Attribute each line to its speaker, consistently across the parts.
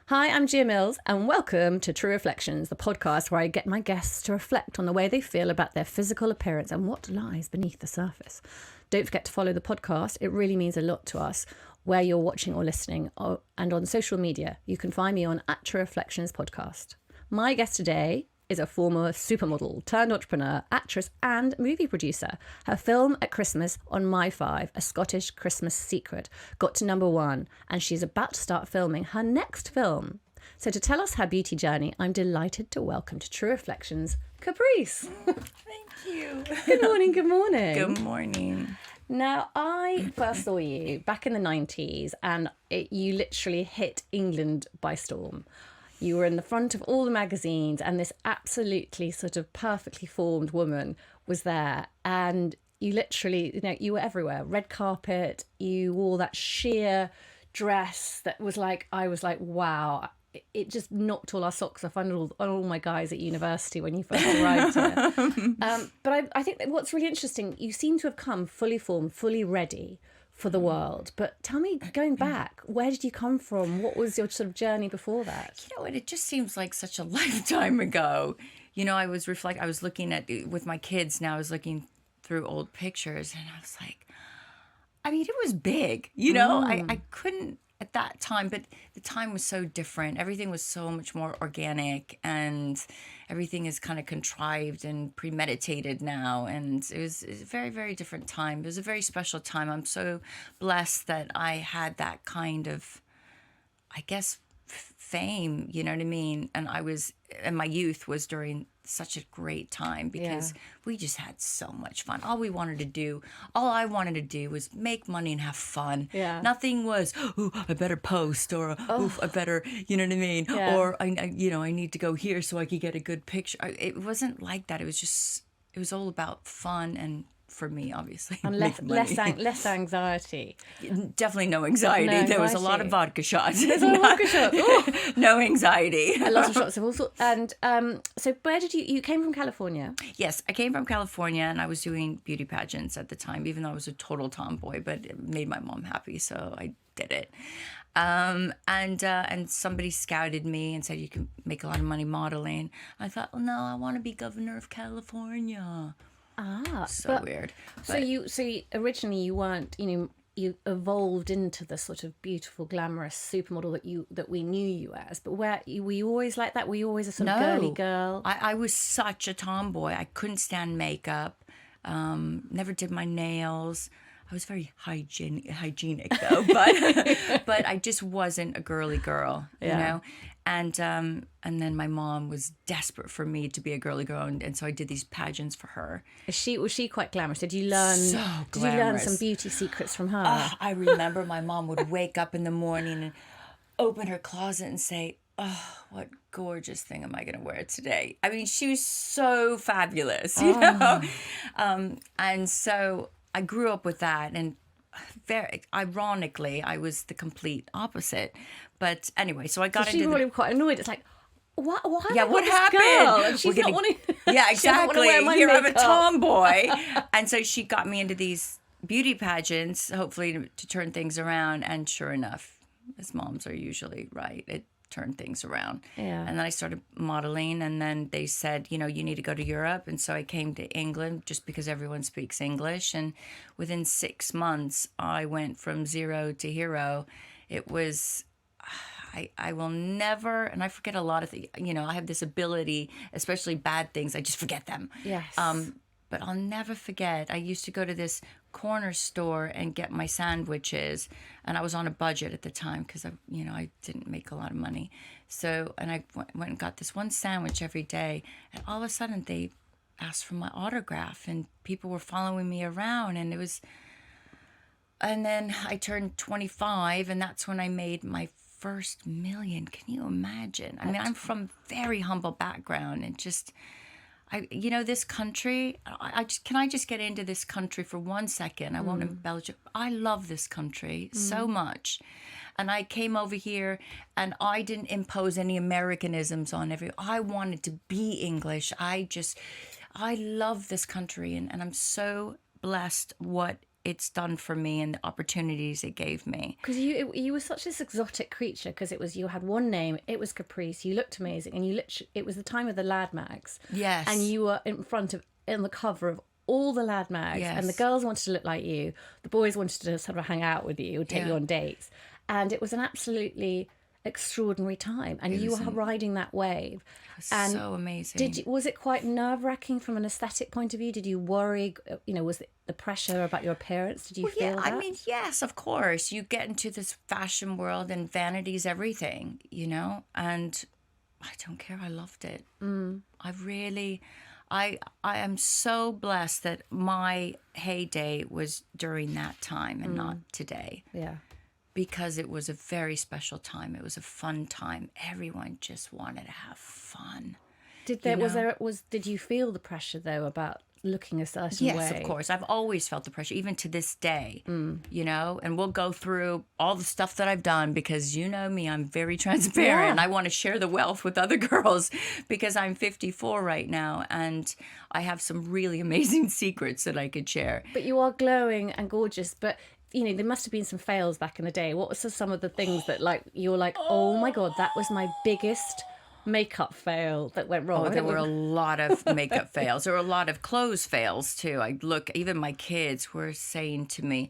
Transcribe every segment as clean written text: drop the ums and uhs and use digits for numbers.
Speaker 1: Hi, I'm Gia Mills, and welcome to True Reflections, the podcast where I get my guests to reflect on the way they feel about their physical appearance and what lies beneath the surface. Don't forget to follow the podcast. It really means a lot to us where you're watching or listening, and on social media. You can find me on @True Reflections Podcast. My guest today is a former supermodel turned entrepreneur, actress and movie producer. Her film At Christmas on My 5, A Scottish Christmas Secret, got to #1, and she's about to start filming her next film. So to tell us her beauty journey, I'm delighted to welcome to True Reflections, Caprice.
Speaker 2: Thank you.
Speaker 1: Good morning, good morning.
Speaker 2: Good morning.
Speaker 1: Now, I first saw you back in the 90s, and you literally hit England by storm. You were in the front of all the magazines, and this absolutely sort of perfectly formed woman was there. And you literally, you were everywhere. Red carpet, you wore that sheer dress that was like, I was like, wow. It just knocked all our socks off on all my guys at university when you first arrived here. But I think that what's really interesting, you seem to have come fully formed, fully ready for the world. But tell me, going back, where did you come from? What was your sort of journey before that?
Speaker 2: You know what? It just seems like such a lifetime ago. You know, I was looking at, with my kids now, I was looking through old pictures and I was like, I mean, it was big, you know? I couldn't at that time, but the time was so different. Everything was so much more organic and everything is kind of contrived and premeditated now. And it was a very, very different time. It was a very special time. I'm so blessed that I had that kind of, I guess, fame, you know what I mean? And my youth was during such a great time because we just had so much fun. All I wanted to do was make money and have fun.
Speaker 1: Yeah.
Speaker 2: Nothing was, I better post, or I better, you know what I mean?
Speaker 1: Yeah.
Speaker 2: Or I need to go here so I could get a good picture. It wasn't like that. It was all about fun and, for me, obviously.
Speaker 1: And less anxiety.
Speaker 2: Definitely no anxiety. There was a lot of vodka shots.
Speaker 1: There's a lot of vodka shots.
Speaker 2: No anxiety.
Speaker 1: A lot of shots of all sorts. And so where did you came from California?
Speaker 2: Yes, I came from California and I was doing beauty pageants at the time, even though I was a total tomboy, but it made my mom happy, so I did it. And somebody scouted me and said, you can make a lot of money modeling. I thought, well, no, I want to be governor of California. So weird.
Speaker 1: So you originally you weren't, you evolved into the sort of beautiful, glamorous supermodel that we knew you as. But were you always like that? Were you always a sort of girly girl?
Speaker 2: I was such a tomboy. I couldn't stand makeup. Never did my nails. I was very hygienic though, but I just wasn't a girly girl, you know. And then my mom was desperate for me to be a girly girl, and so I did these pageants for her.
Speaker 1: Was she quite glamorous? Did you learn some beauty secrets from her?
Speaker 2: I remember my mom would wake up in the morning and open her closet and say, "Oh, what gorgeous thing am I going to wear today?" I mean, she was so fabulous, you know. And so I grew up with that, and very ironically, I was the complete opposite. But anyway, so I got into.
Speaker 1: She probably quite annoyed. It's like, what?
Speaker 2: Yeah, what happened?
Speaker 1: Girl? And she's not wanting.
Speaker 2: Yeah, exactly. Here I'm a
Speaker 1: makeup.
Speaker 2: tomboy, and so she got me into these beauty pageants, hopefully to turn things around. And sure enough, as moms are usually right, it turned things around.
Speaker 1: Yeah.
Speaker 2: And then I started modeling, and then they said, you need to go to Europe. And so I came to England just because everyone speaks English. And within 6 months, I went from zero to hero. It was, I will never, and I forget a lot of things. I have this ability, especially bad things, I just forget them.
Speaker 1: Yes.
Speaker 2: But I'll never forget, I used to go to this corner store and get my sandwiches, and I was on a budget at the time because I didn't make a lot of money. So, and I went and got this one sandwich every day, and all of a sudden they asked for my autograph, and people were following me around, and then I turned 25, and that's when I made my first million. Can you imagine? I mean, I'm from very humble background, and just, this country, can I just get into this country for 1 second? I won't embellish it. I love this country so much. And I came over here and I didn't impose any Americanisms on I wanted to be English. I love this country, and I'm so blessed what it's done for me and the opportunities it gave me.
Speaker 1: Because you were such this exotic creature, because you had one name, it was Caprice, you looked amazing, and it was the time of the lad mags.
Speaker 2: Yes.
Speaker 1: And you were in the cover of all the lad mags,
Speaker 2: Yes.
Speaker 1: and the girls wanted to look like you, the boys wanted to sort of hang out with you or take you on dates, and it was an absolutely extraordinary time, and you were riding that wave. And
Speaker 2: so amazing.
Speaker 1: was it quite nerve-wracking from an aesthetic point of view? Did you worry, was it the pressure about your appearance? Did you feel that?
Speaker 2: I mean, yes, of course. You get into this fashion world and vanity's everything, and I don't care. I loved it. I am so blessed that my heyday was during that time and not today.
Speaker 1: Yeah.
Speaker 2: Because it was a very special time. It was a fun time. Everyone just wanted to have fun.
Speaker 1: Did you feel the pressure though about looking a certain way?
Speaker 2: Yes, of course. I've always felt the pressure, even to this day, and we'll go through all the stuff that I've done because you know me, I'm very transparent. And I want to share the wealth with other girls because I'm 54 right now and I have some really amazing secrets that I could share.
Speaker 1: But you are glowing and gorgeous, but there must have been some fails back in the day. What were some of the things that you were like, oh my God, that was my biggest makeup fail that went wrong?
Speaker 2: Oh, there were a lot of makeup fails. There were a lot of clothes fails too. Even my kids were saying to me,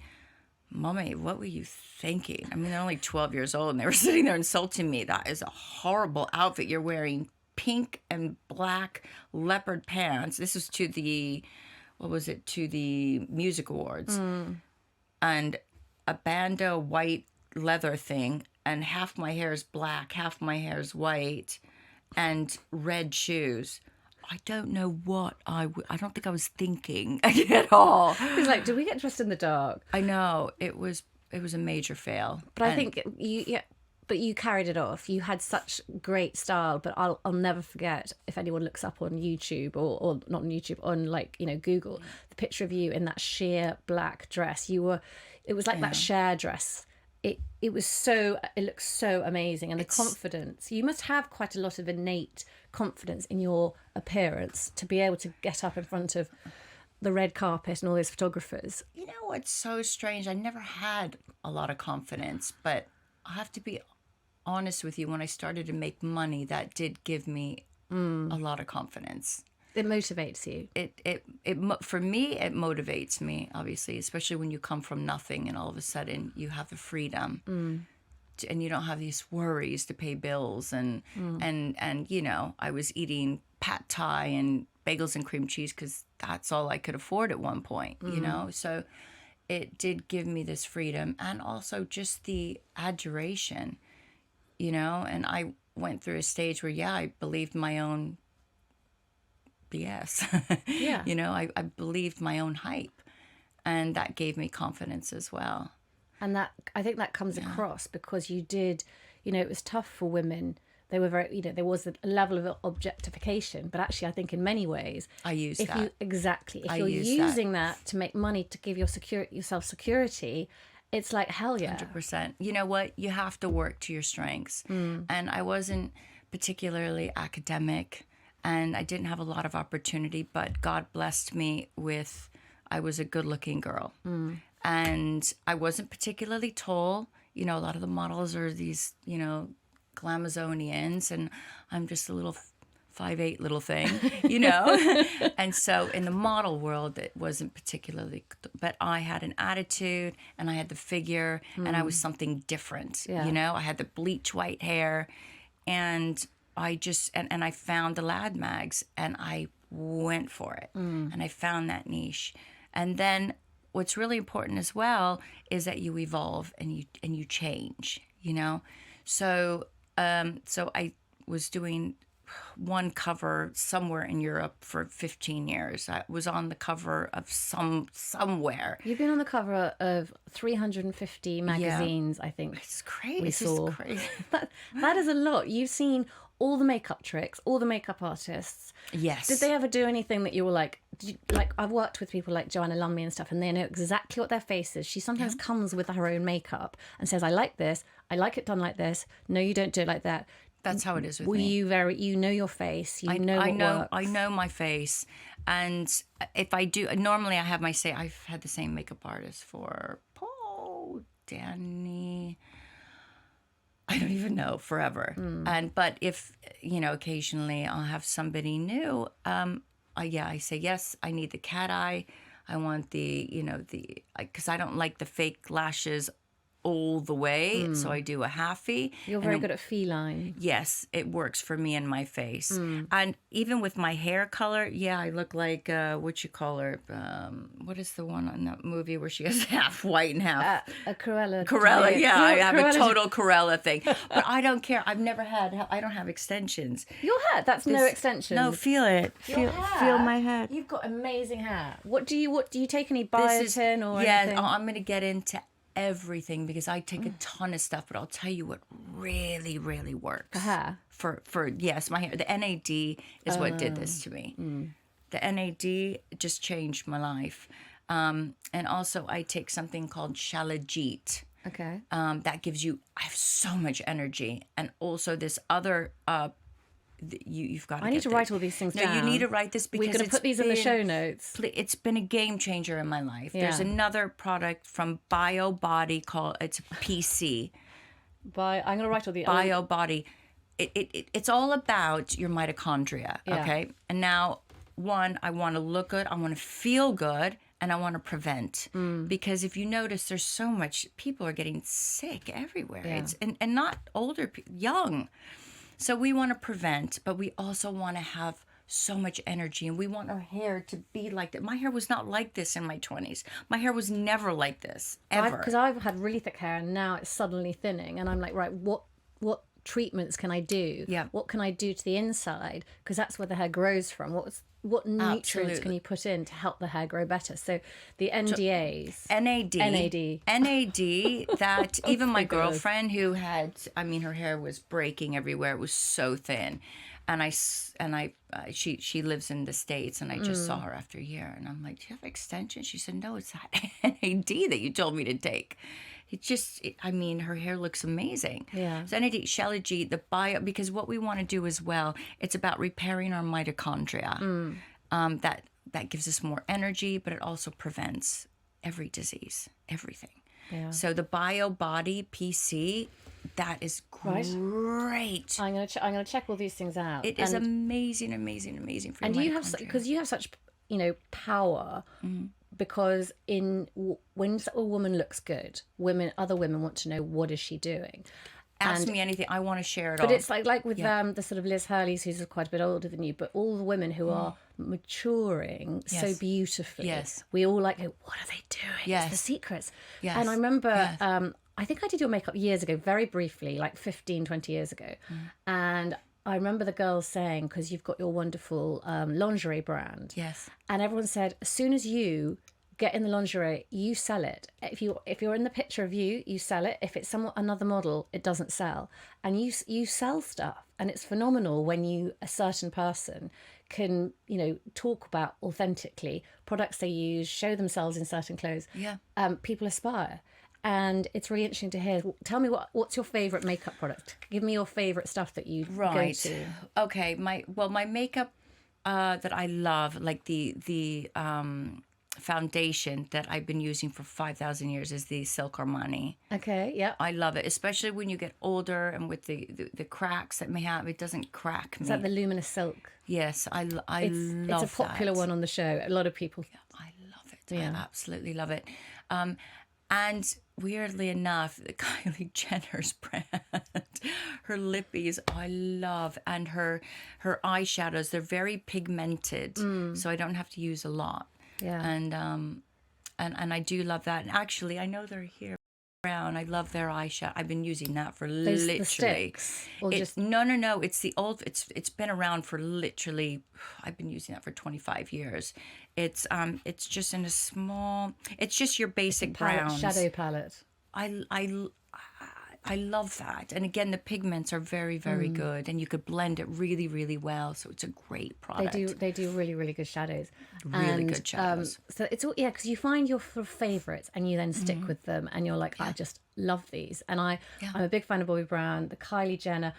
Speaker 2: Mommy, what were you thinking? I mean, they're only 12 years old and they were sitting there insulting me. That is a horrible outfit. You're wearing pink and black leopard pants. This was to the music awards. And a bandeau white leather thing, and half my hair is black, half my hair is white, and red shoes. I don't know what I don't think I was thinking at all.
Speaker 1: It was like, did we get dressed in the dark?
Speaker 2: I know it was a major fail.
Speaker 1: But I think you carried it off. You had such great style. But I'll never forget, if anyone looks up on YouTube or not on YouTube, on Google, the picture of you in that sheer black dress. It was like that Cher dress. It looked so amazing, and the confidence. You must have quite a lot of innate confidence in your appearance to be able to get up in front of the red carpet and all those photographers.
Speaker 2: You know what's so strange? I never had a lot of confidence, but I have to be honest with you. When I started to make money, that did give me a lot of confidence.
Speaker 1: It motivates you.
Speaker 2: For me, it motivates me, obviously, especially when you come from nothing and all of a sudden you have the freedom and you don't have these worries to pay bills and I was eating pad thai and bagels and cream cheese because that's all I could afford at one point, so it did give me this freedom and also just the adoration, and I went through a stage where I believed my own BS.
Speaker 1: Yeah.
Speaker 2: I believed my own hype, and that gave me confidence as well.
Speaker 1: And I think that comes across because you did, it was tough for women. They were very, there was a level of objectification, but actually I think in many ways,
Speaker 2: If
Speaker 1: you're using that to make money, to give yourself security, it's like, hell yeah.
Speaker 2: 100%. You know what? You have to work to your strengths. And I wasn't particularly academic. And I didn't have a lot of opportunity, but God blessed me I was a good-looking girl. And I wasn't particularly tall. A lot of the models are these, Glamazonians, and I'm just a little 5'8" little thing, And so in the model world, it wasn't particularly, but I had an attitude, and I had the figure, and I was something different, I had the bleach white hair, and I just, and I found the lad mags and I went for it and I found that niche. And then what's really important as well is that you evolve and you change, So I was doing one cover somewhere in Europe for 15 years. I was on the cover of somewhere.
Speaker 1: You've been on the cover of 350 magazines, I think.
Speaker 2: It's crazy.
Speaker 1: We saw.
Speaker 2: It's crazy.
Speaker 1: That is a lot. You've seen all the makeup tricks, all the makeup artists.
Speaker 2: Yes.
Speaker 1: Did they ever do anything that you were like, I've worked with people like Joanna Lumley and stuff, and they know exactly what their face is. She sometimes comes with her own makeup and says, I like this. I like it done like this. No, you don't do it like that.
Speaker 2: That's how it is with
Speaker 1: were
Speaker 2: me.
Speaker 1: you know your face, you know what works.
Speaker 2: I know my face. And if I do, normally I've had the same makeup artist for, Danny, I don't even know, forever. But if, occasionally I'll have somebody new, I say, yes, I need the cat eye. I want because I don't like the fake lashes all the way. So I do a halfie.
Speaker 1: You're very good at feline.
Speaker 2: Yes, it works for me and my face. And even with my hair color, I look like, what you call her? What is the one on that movie where she has half white and half?
Speaker 1: A Corella.
Speaker 2: Corella, I have
Speaker 1: Corella.
Speaker 2: a total Corella thing. But I don't care. I don't have extensions.
Speaker 1: Your hair, that's no extensions.
Speaker 2: No, feel it. Feel my head.
Speaker 1: You've got amazing hair. What do you take any biotin or anything?
Speaker 2: Yeah, I'm going to get into everything because I take a ton of stuff, but I'll tell you what really, really works.
Speaker 1: For hair?
Speaker 2: For yes, my hair. The NAD is what did this to me. The NAD just changed my life. And also I take something called Shilajit.
Speaker 1: Okay.
Speaker 2: That gives you, I have so much energy. And also this other, you've got to
Speaker 1: I need to write all these things down.
Speaker 2: No, you need to write this because
Speaker 1: we're going to put these in the show notes.
Speaker 2: It's been a game changer in my life. There's another product from BioBody called, it's PC.
Speaker 1: I'm going to write all the
Speaker 2: BioBody. It's all about your mitochondria, okay? And now, one, I want to look good, I want to feel good, and I want to prevent. Because if you notice, there's so much, people are getting sick everywhere. It's and not older, young. So we want to prevent, but we also want to have so much energy, and we want our hair to be like that. My hair was not like this in my 20s. My hair was never like this, ever.
Speaker 1: Because I've had really thick hair, and now it's suddenly thinning, and I'm like, right, what treatments can I do?
Speaker 2: Yeah.
Speaker 1: What can I do to the inside? Because that's where the hair grows from. What nutrients can you put in to help the hair grow better? So the NDAs.
Speaker 2: NAD, that even my girlfriend who had, her hair was breaking everywhere. It was so thin. She lives in the States, and I just saw her after a year, and I'm like, do you have extensions? She said, no, it's that NAD that you told me to take. Her hair looks amazing.
Speaker 1: Yeah.
Speaker 2: So NAD, Shilajit, because what we want to do as well, it's about repairing our mitochondria. That gives us more energy, but it also prevents every disease, everything.
Speaker 1: Yeah.
Speaker 2: So the BioBody PC, that is great.
Speaker 1: I'm gonna check all these things out.
Speaker 2: It is amazing for your mitochondria.
Speaker 1: And you have such power. Because when a woman looks good, other women want to know, what is she doing?
Speaker 2: Ask me anything. I want to share it all.
Speaker 1: But it's like with the sort of Liz Hurleys, who's quite a bit older than you, but all the women who are maturing so beautifully.
Speaker 2: Yes.
Speaker 1: We all what are they doing?
Speaker 2: Yes.
Speaker 1: It's the secrets.
Speaker 2: Yes.
Speaker 1: And I remember, I think I did your makeup years ago, very briefly, like 15, 20 years ago. And I remember the girls saying, because you've got your wonderful lingerie brand.
Speaker 2: Yes.
Speaker 1: And everyone said, as soon as you get in the lingerie, you sell it. If you're in the picture of you sell it. If it's another model, it doesn't sell. And you sell stuff, and it's phenomenal when a certain person can talk about authentically products they use, show themselves in certain clothes.
Speaker 2: Yeah.
Speaker 1: People aspire, and it's really interesting to hear. Tell me what's your favorite makeup product? Give me your favorite stuff that you go to.
Speaker 2: Okay, my makeup that I love, like the foundation that I've been using for 5,000 years, is the Silk Armani.
Speaker 1: Okay, yeah.
Speaker 2: I love it, especially when you get older and with the cracks that may have, it doesn't crack me.
Speaker 1: Is that the luminous silk?
Speaker 2: Yes, I love that.
Speaker 1: It's a popular one on the show. A lot of people.
Speaker 2: Yeah, I love it. Yeah. I absolutely love it. And weirdly enough, Kylie Jenner's brand, her lippies, I love, and her eyeshadows, they're very pigmented, so I don't have to use a lot.
Speaker 1: Yeah.
Speaker 2: And I do love that. And actually, I know they're here around. I love their eyeshadow. I've been using that for literally.
Speaker 1: The sticks? Or
Speaker 2: No. It's the old. It's been around for literally. I've been using that for 25 years. It's just in a small. It's just your basic browns.
Speaker 1: Shadow palette.
Speaker 2: I love that. And again, the pigments are very, very good, and you could blend it really, really well. So it's a great product.
Speaker 1: They do really, really good shadows.
Speaker 2: Really good shadows.
Speaker 1: So it's all, because you find your favorites and you then stick with them, and you're like, I just love these. And I'm a big fan of Bobbi Brown, the Kylie Jenner.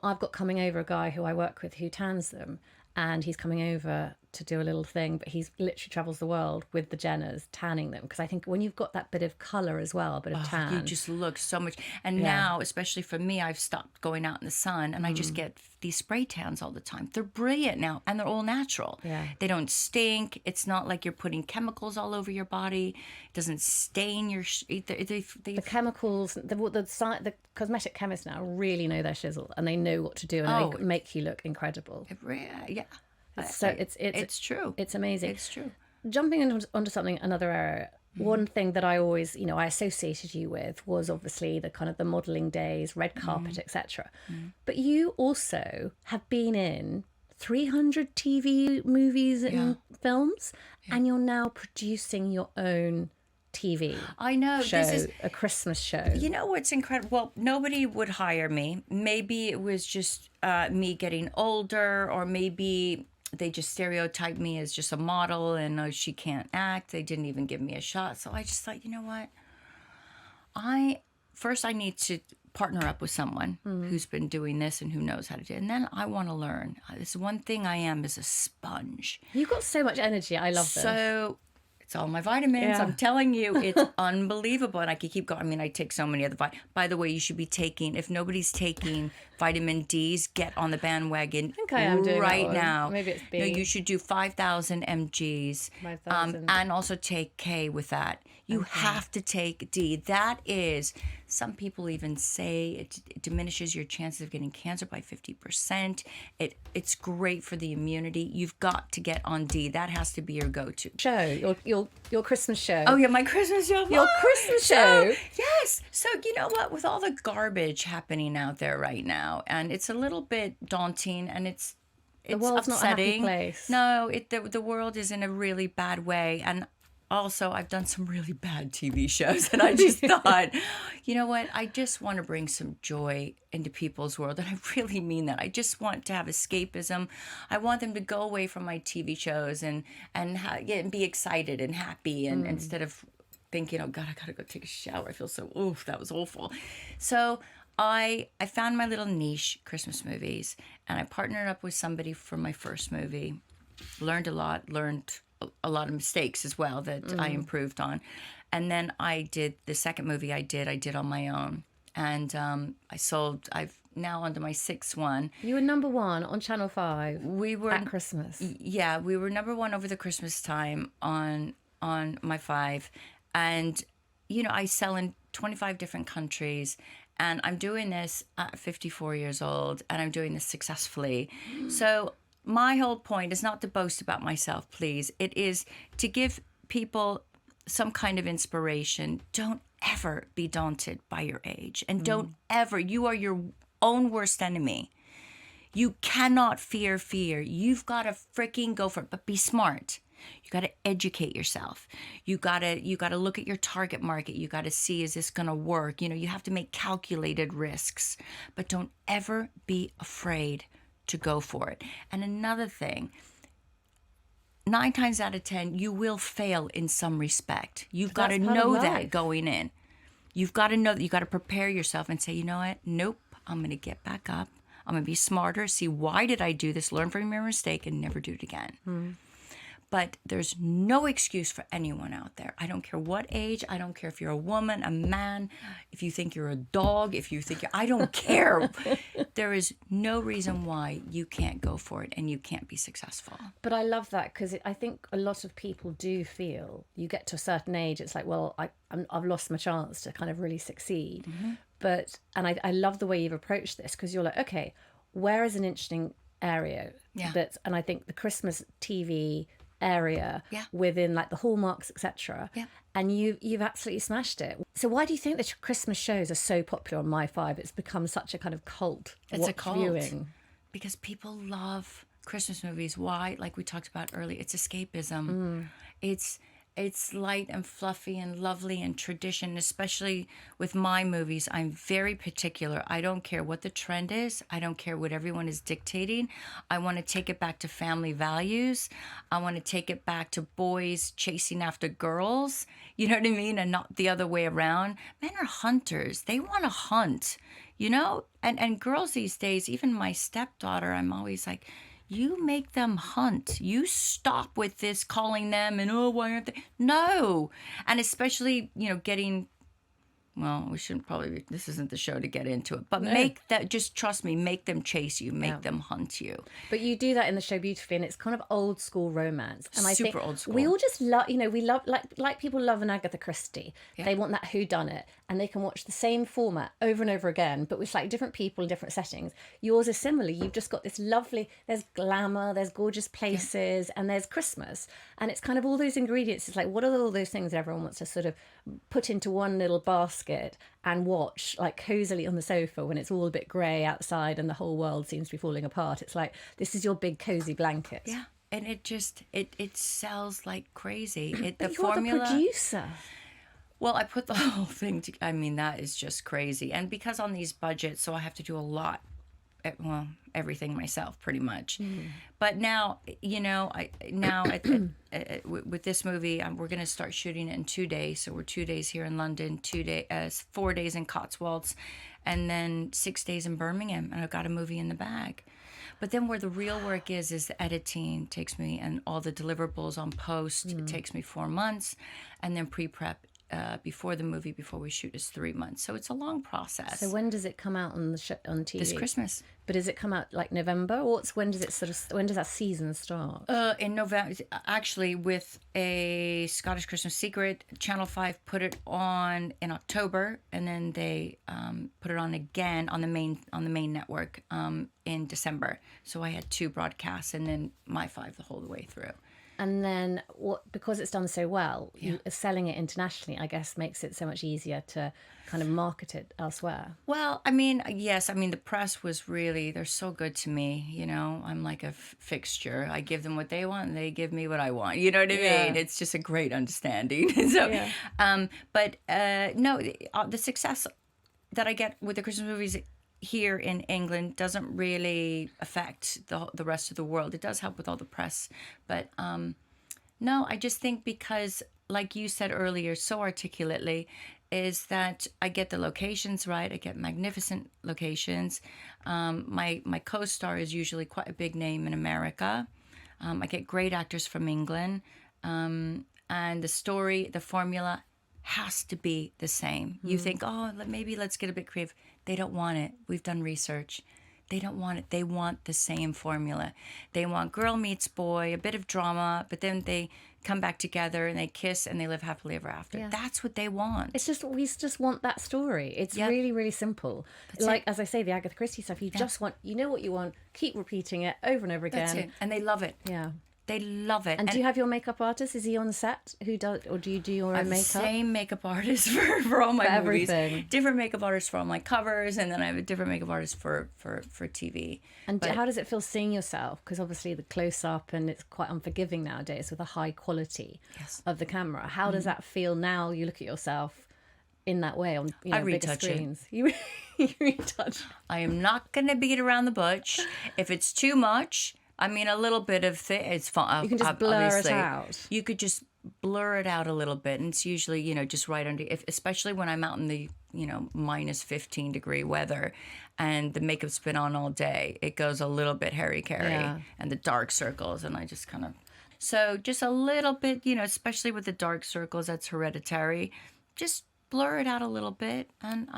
Speaker 1: I've got coming over a guy who I work with who tans them, and he's coming over to do a little thing, but he's literally travels the world with the Jenners tanning them, because I think when you've got that bit of colour as well, a bit of tan,
Speaker 2: You just look so much. And
Speaker 1: Yeah.
Speaker 2: now, especially for me, I've stopped going out in the sun and I just get these spray tans all the time. They're brilliant now and they're all natural.
Speaker 1: Yeah.
Speaker 2: They don't stink. It's not like you're putting chemicals all over your body. It doesn't stain your...
Speaker 1: the chemicals, the cosmetic chemists now really know their shizzle, and they know what to do, and they make you look incredible.
Speaker 2: Yeah.
Speaker 1: It's
Speaker 2: true.
Speaker 1: It's amazing.
Speaker 2: It's true.
Speaker 1: Jumping onto something, another area. One thing that I always, I associated you with was obviously the kind of the modelling days, red carpet, etc. But you also have been in 300 TV movies and films, and you're now producing your own TV.
Speaker 2: I know.
Speaker 1: Show,
Speaker 2: This is
Speaker 1: a Christmas show.
Speaker 2: You know what's incredible? Well, nobody would hire me. Maybe it was just me getting older, or maybe they just stereotyped me as just a model and she can't act. They didn't even give me a shot. So I just thought, you know what? I need to partner up with someone who's been doing this and who knows how to do it. And then I want to learn. This one thing I am is a sponge.
Speaker 1: You've got so much energy. I love this.
Speaker 2: So it's all my vitamins.
Speaker 1: Yeah.
Speaker 2: I'm telling you, it's unbelievable. And I could keep going. I mean, I take so many of the By the way, you should be taking, if nobody's taking vitamin D's, get on the bandwagon.
Speaker 1: I think I am doing
Speaker 2: right
Speaker 1: that one.
Speaker 2: now.
Speaker 1: Maybe it's B.
Speaker 2: No, you should do 5,000 mgs.
Speaker 1: 5,000.
Speaker 2: And also take K with that. You have to take D. That is, some people even say it diminishes your chances of getting cancer by 50%. It's great for the immunity. You've got to get on D. That has to be your go-to.
Speaker 1: Show, your Christmas show.
Speaker 2: Oh, yeah, my Christmas show.
Speaker 1: Your Christmas show.
Speaker 2: Yes. So, you know what? With all the garbage happening out there right now, and it's a little bit daunting, and it's
Speaker 1: The world's
Speaker 2: upsetting.
Speaker 1: not a happy place.
Speaker 2: No, the world is in a really bad way. And also, I've done some really bad TV shows, and I just thought, you know what? I just want to bring some joy into people's world, and I really mean that. I just want to have escapism. I want them to go away from my TV shows and be excited and happy, and instead of thinking, oh God, I gotta go take a shower. I feel so, oof, that was awful. So I found my little niche, Christmas movies, and I partnered up with somebody for my first movie. Learned a lot of mistakes as well that I improved on. And then I did the second movie I did on my own. And I've now onto my sixth one.
Speaker 1: You were number one on Channel 5
Speaker 2: We were
Speaker 1: at Christmas.
Speaker 2: Yeah, we were number one over the Christmas time on my 5. And, I sell in 25 different countries. And I'm doing this at 54 years old, and I'm doing this successfully. So my whole point is not to boast about myself, please. It is to give people some kind of inspiration. Don't ever be daunted by your age. And don't ever, you are your own worst enemy. You cannot fear fear. You've got to freaking go for it, but be smart. You got to educate yourself. You got to look at your target market. You got to see, is this going to work? You have to make calculated risks, but don't ever be afraid to go for it. And another thing, 9 times out of 10, you will fail in some respect. You've got to know that going in. You've got to know that. You got to prepare yourself and say, you know what? Nope, I'm going to get back up. I'm going to be smarter. See, why did I do this? Learn from your mistake and never do it again. But there's no excuse for anyone out there. I don't care what age. I don't care if you're a woman, a man, if you think you're a dog, if you think I don't care. There is no reason why you can't go for it and you can't be successful.
Speaker 1: But I love that, because I think a lot of people do feel you get to a certain age, it's like, well, I've lost my chance to kind of really succeed. But I love the way you've approached this, because you're like, okay, where is an interesting area? And I think the Christmas TV area within like the hallmarks, etc. And you've absolutely smashed it. So why do you think that Christmas shows are so popular on My 5? It's become such a kind of cult.
Speaker 2: It's a cult
Speaker 1: viewing.
Speaker 2: Because people love Christmas movies. Why? Like we talked about earlier, it's escapism. It's light and fluffy and lovely and tradition, especially with my movies. I'm very particular. I don't care what the trend is. I don't care what everyone is dictating. I want to take it back to family values. I want to take it back to boys chasing after girls. You know what I mean? And not the other way around. Men are hunters. They want to hunt. you know? And girls these days, even my stepdaughter, I'm always like, you make them hunt. You stop with this calling them and, oh, why aren't they? No. And especially, you know, getting, well, we shouldn't probably, this isn't the show to get into it, but make that, just trust me, make them chase you, make them hunt you.
Speaker 1: But you do that in the show beautifully, and it's kind of old school romance. And I think
Speaker 2: Super old school.
Speaker 1: we all just love, you know, we love, like people love an Agatha Christie. Yeah. They want that whodunit, and they can watch the same format over and over again, but with like different people in different settings. Yours is similar. You've just got this lovely, there's glamour, there's gorgeous places, and there's Christmas. And it's kind of all those ingredients. It's like, what are all those things that everyone wants to sort of put into one little basket and watch like cozily on the sofa when it's all a bit grey outside and the whole world seems to be falling apart? It's like, this is your big cozy blanket.
Speaker 2: Yeah. And it just, it sells like crazy.
Speaker 1: But you're the producer.
Speaker 2: Well, I put the whole thing I mean, that is just crazy. And because on these budgets, so I have to do a lot, well, everything myself pretty much. But now, you know, with this movie, we're going to start shooting it in 2 days. So we're 2 days here in London, 4 days in Cotswolds, and then 6 days in Birmingham. And I've got a movie in the bag. But then where the real work is the editing takes me, and all the deliverables on post, it takes me 4 months. And then pre-prep before the movie, before we shoot, is 3 months. So it's a long process.
Speaker 1: So when does it come out on the on TV?
Speaker 2: This Christmas.
Speaker 1: But does it come out like November, or when does that season start?
Speaker 2: In November, actually, with A Scottish Christmas Secret, Channel 5 put it on in October, and then they put it on again on the main network in December. So I had 2 broadcasts, and then my 5 the whole way through.
Speaker 1: And then because it's done so well, selling it internationally, I guess, makes it so much easier to kind of market it elsewhere.
Speaker 2: Well, I mean, yes. I mean, the press was really, they're so good to me. You know, I'm like a fixture. I give them what they want, and they give me what I want. You know what I mean? It's just a great understanding. So, no, the success that I get with the Christmas movies here in England doesn't really affect the rest of the world. It does help with all the press, but no, I just think because, like you said earlier so articulately, is that I get the locations right. I get magnificent locations. My co-star is usually quite a big name in America. I get great actors from England, and the story, the formula has to be the same. You think, oh, maybe let's get a bit creative. They don't want it. We've done research. They don't want it. They want the same formula. They want girl meets boy, a bit of drama, but then they come back together and they kiss and they live happily ever after. Yeah. That's what they want.
Speaker 1: It's just, we just want that story. It's really, really simple. That's like, as I say, the Agatha Christie stuff, you just want, you know what you want, keep repeating it over and over again.
Speaker 2: That's it. And they love it.
Speaker 1: Yeah.
Speaker 2: They love it.
Speaker 1: And do you have your makeup artist? Is he on the set? Who does, or do you do your own makeup?
Speaker 2: Same makeup artist for all my movies.
Speaker 1: Everything.
Speaker 2: Different makeup artist for all my covers, and then I have a different makeup artist for TV.
Speaker 1: And how does it feel seeing yourself? Because obviously the close up, and it's quite unforgiving nowadays with the high quality of the camera. How does that feel now? You look at yourself in that way on bigger screens. You retouch.
Speaker 2: I am not going to beat around the bush. If it's too much, I mean, a little bit of it's fine.
Speaker 1: You can just blur it out.
Speaker 2: You could just blur it out a little bit, and it's usually, just right under, especially when I'm out in the, minus 15 degree weather and the makeup's been on all day, it goes a little bit hairy-carry and the dark circles, and I just kind of, so just a little bit, especially with the dark circles, that's hereditary, just blur it out a little bit and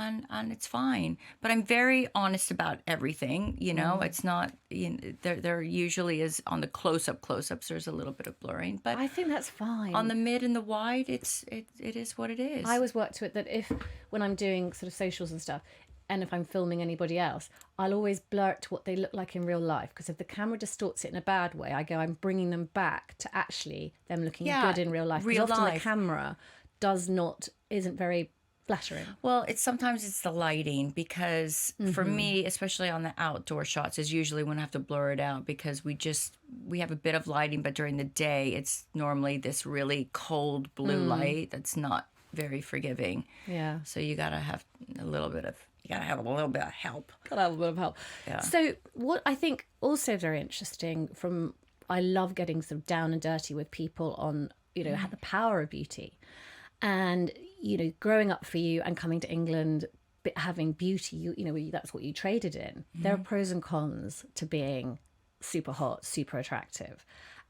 Speaker 2: it's fine. But I'm very honest about everything, it's not, there usually is on the close-ups, there's a little bit of blurring, but
Speaker 1: I think that's fine.
Speaker 2: On the mid and the wide, it is what it is.
Speaker 1: I always work to it that when I'm doing sort of socials and stuff, and if I'm filming anybody else, I'll always blur it to what they look like in real life, because if the camera distorts it in a bad way, I'm bringing them back to actually them looking good in real life. Because often the camera isn't very flattering.
Speaker 2: Well, sometimes it's the lighting, because for me, especially on the outdoor shots, is usually when I have to blur it out, because we have a bit of lighting, but during the day it's normally this really cold blue light that's not very forgiving.
Speaker 1: Yeah.
Speaker 2: So you gotta have a little bit of help.
Speaker 1: Yeah. So what I think also very interesting I love getting sort of down and dirty with people on, the power of beauty. And, growing up for you and coming to England having beauty, that's what you traded in. There are pros and cons to being super hot, super attractive.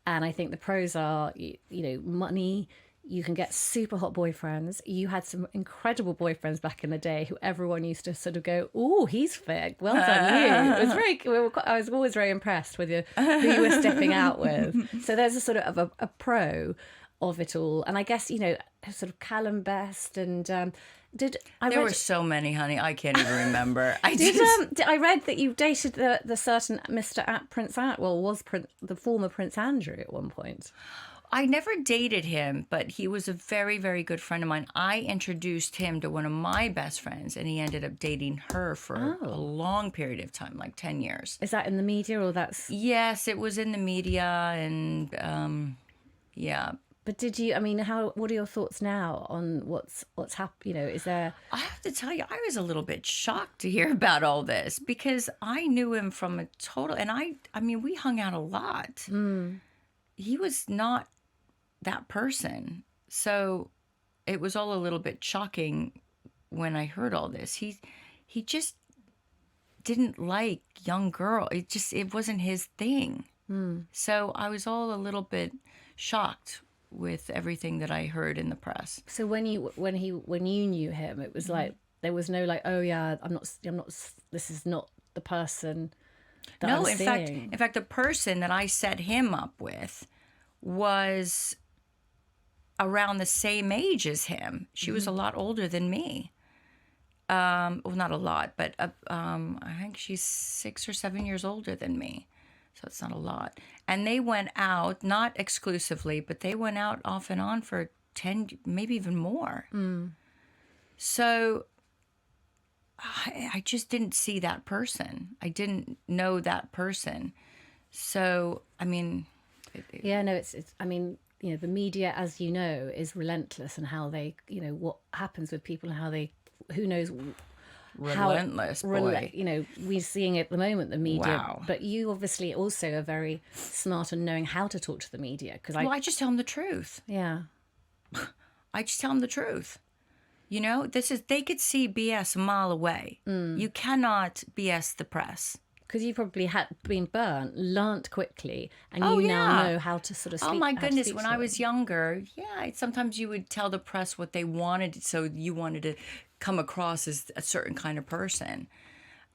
Speaker 1: And I think the pros are, money. You can get super hot boyfriends. You had some incredible boyfriends back in the day who everyone used to sort of go, "Oh, he's fit. Well done, you." It was I was always very impressed with who you were stepping out with. So there's a sort of a pro of it all. And I guess, sort of Callum Best and
Speaker 2: there were so many, honey. I can't even remember.
Speaker 1: I read that you dated the certain Mr. Prince was the former Prince Andrew at one point.
Speaker 2: I never dated him, but he was a very, very good friend of mine. I introduced him to one of my best friends, and he ended up dating her for a long period of time, like 10 years.
Speaker 1: Is that in the media or that's...
Speaker 2: Yes, it was in the media, and yeah.
Speaker 1: But did you, what are your thoughts now on what's happened? Is there...
Speaker 2: I have to tell you, I was a little bit shocked to hear about all this because I knew him from a total, and we hung out a lot. He was not that person. So it was all a little bit shocking when I heard all this. He just didn't like young girl. It wasn't his thing. So I was all a little bit shocked with everything that I heard in the press.
Speaker 1: So when you knew him, it was like there was no like, oh yeah, I'm not this is not the person that I'm seeing.
Speaker 2: In fact the person that I set him up with was around the same age as him. She was a lot older than me. Well, not a lot, but I think she's 6 or 7 years older than me. So it's not a lot. And they went out, not exclusively, but they went out off and on for 10, maybe even more. So I just didn't see that person. I didn't know that person. So,
Speaker 1: the media, as you know, is relentless in how they, what happens with people and how they, who knows...
Speaker 2: Relentless, boy.
Speaker 1: We're seeing it at the moment, the media.
Speaker 2: Wow.
Speaker 1: But you obviously also are very smart in knowing how to talk to the media.
Speaker 2: I just tell them the truth.
Speaker 1: Yeah.
Speaker 2: I just tell them the truth. They could see BS a mile away. You cannot BS the press.
Speaker 1: Because you probably had been burnt, learnt quickly, and now know how to sort of speak.
Speaker 2: Oh my goodness, when I was younger, sometimes you would tell the press what they wanted, so you wanted to come across as a certain kind of person.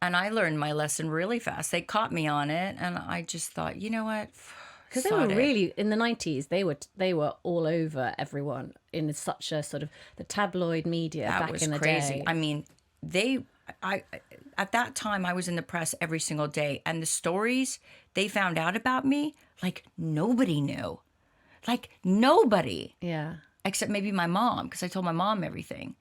Speaker 2: And I learned my lesson really fast. They caught me on it, and I just thought, you know what?
Speaker 1: Because they were really, in the 90s, they were all over everyone in such a sort of the tabloid media back in the day.
Speaker 2: At that time, I was in the press every single day, and the stories they found out about me, like nobody knew. Like nobody.
Speaker 1: Yeah.
Speaker 2: Except maybe my mom, because I told my mom everything.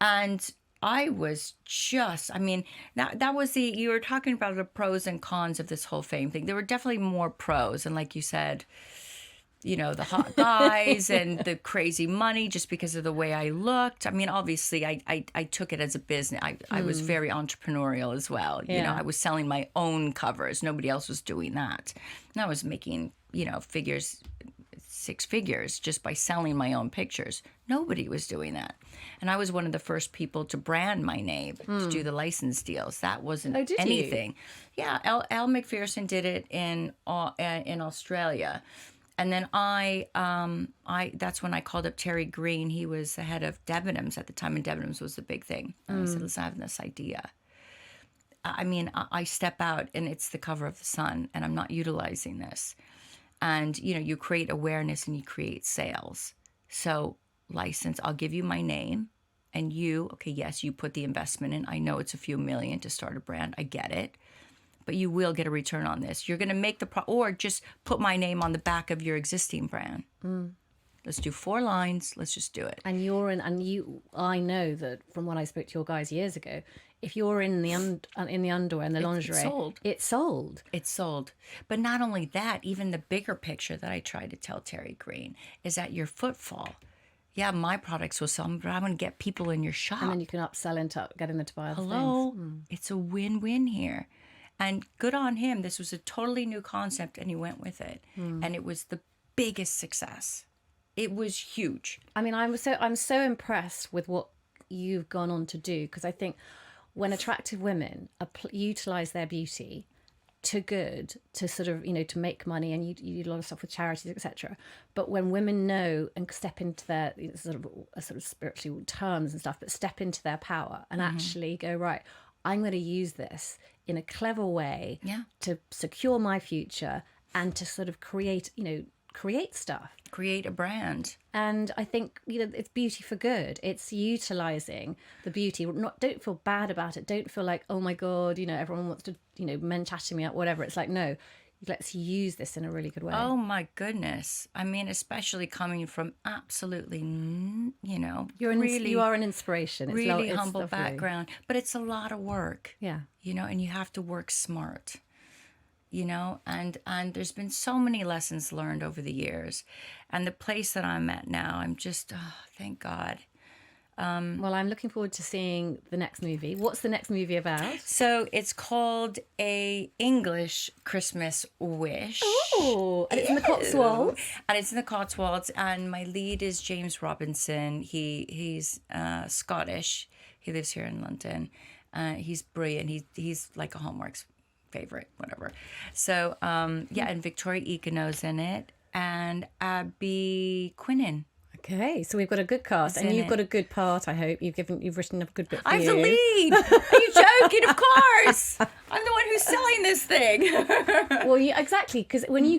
Speaker 2: And I was just, that was you were talking about the pros and cons of this whole fame thing. There were definitely more pros. And like you said, the hot guys and the crazy money just because of the way I looked. Obviously, I took it as a business. I was very entrepreneurial as well.
Speaker 1: Yeah.
Speaker 2: I was selling my own covers. Nobody else was doing that. And I was making, six figures just by selling my own pictures. Nobody was doing that. And I was one of the first people to brand my name, to do the license deals. That wasn't anything. Yeah, Al McPherson did it in Australia. And then that's when I called up Terry Green. He was the head of Debenhams at the time, and Debenhams was the big thing. And I said, listen, I have this idea. I step out and it's the cover of the Sun, and I'm not utilizing this. And, you create awareness and you create sales. So license, I'll give you my name, and you put the investment in. I know it's a few million to start a brand. I get it. But you will get a return on this. You're going to make or just put my name on the back of your existing brand. Let's do 4 lines. Let's just do it.
Speaker 1: And I know that from when I spoke to your guys years ago, if you're in the underwear and the lingerie, it's sold.
Speaker 2: It's sold. But not only that, even the bigger picture that I tried to tell Terry Green is that your footfall. Yeah, my products will sell, but I'm going to get people in your shop.
Speaker 1: And then you can upsell into getting them to buy other things.
Speaker 2: It's a win-win here. And good on him. This was a totally new concept, and he went with it. And it was the biggest success. It was huge.
Speaker 1: I'm so impressed with what you've gone on to do, because I think when attractive women utilize their beauty to good, to sort of, to make money, and you do a lot of stuff with charities, etc. But when women know and step into their sort of spiritual terms and stuff, but step into their power and actually go, right, I'm going to use this in a clever way to secure my future and to sort of create stuff.
Speaker 2: Create a brand.
Speaker 1: And I think, it's beauty for good. It's utilizing the beauty. Don't feel bad about it. Don't feel like, oh my God, everyone wants to, men chatting me up, whatever. It's like, no, let's use this in a really good way.
Speaker 2: Oh my goodness. I mean, especially coming from absolutely,
Speaker 1: you are an inspiration. It's
Speaker 2: really
Speaker 1: it's
Speaker 2: humble
Speaker 1: lovely.
Speaker 2: background, but it's a lot of work.
Speaker 1: Yeah.
Speaker 2: And you have to work smart. And there's been so many lessons learned over the years. And the place that I'm at now, I'm just, thank God.
Speaker 1: Well, I'm looking forward to seeing the next movie. What's the next movie about?
Speaker 2: So it's called A English Christmas Wish.
Speaker 1: Oh, and it's in the Cotswolds.
Speaker 2: And it's in the Cotswolds. And my lead is James Robinson. He's Scottish. He lives here in London. He's brilliant. He's like a Hallmark's favorite, whatever. So and Victoria Econo's in it, and Abby Quinnen.
Speaker 1: Okay, so we've got a good cast, and you've got a good part. I hope you've written a good bit for
Speaker 2: I'm
Speaker 1: you.
Speaker 2: the lead. Are you joking? Of course, I'm the one who's selling this thing.
Speaker 1: Well, exactly, because when you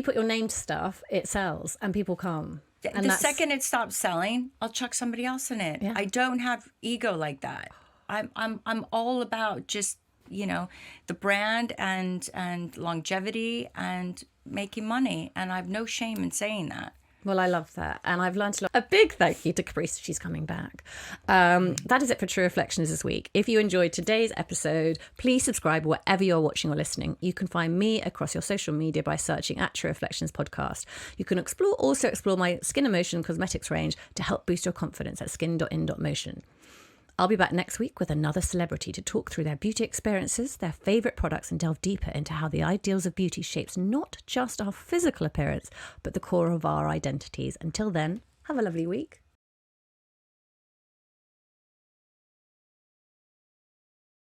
Speaker 1: put your name to stuff, it sells and people come. And
Speaker 2: the second it stops selling, I'll chuck somebody else in it.
Speaker 1: Yeah.
Speaker 2: I don't have ego like that. I'm all about just the brand and longevity and making money, and I have no shame in saying that.
Speaker 1: Well, I love that. And I've learned a lot. A big thank you to Caprice. She's coming back. That is it for True Reflections this week. If you enjoyed today's episode, please subscribe wherever you're watching or listening. You can find me across your social media by searching at True Reflections Podcast. You can also explore my Skin Emotion cosmetics range to help boost your confidence at skin.in.motion. I'll be back next week with another celebrity to talk through their beauty experiences, their favourite products, and delve deeper into how the ideals of beauty shapes not just our physical appearance, but the core of our identities. Until then, have a lovely week.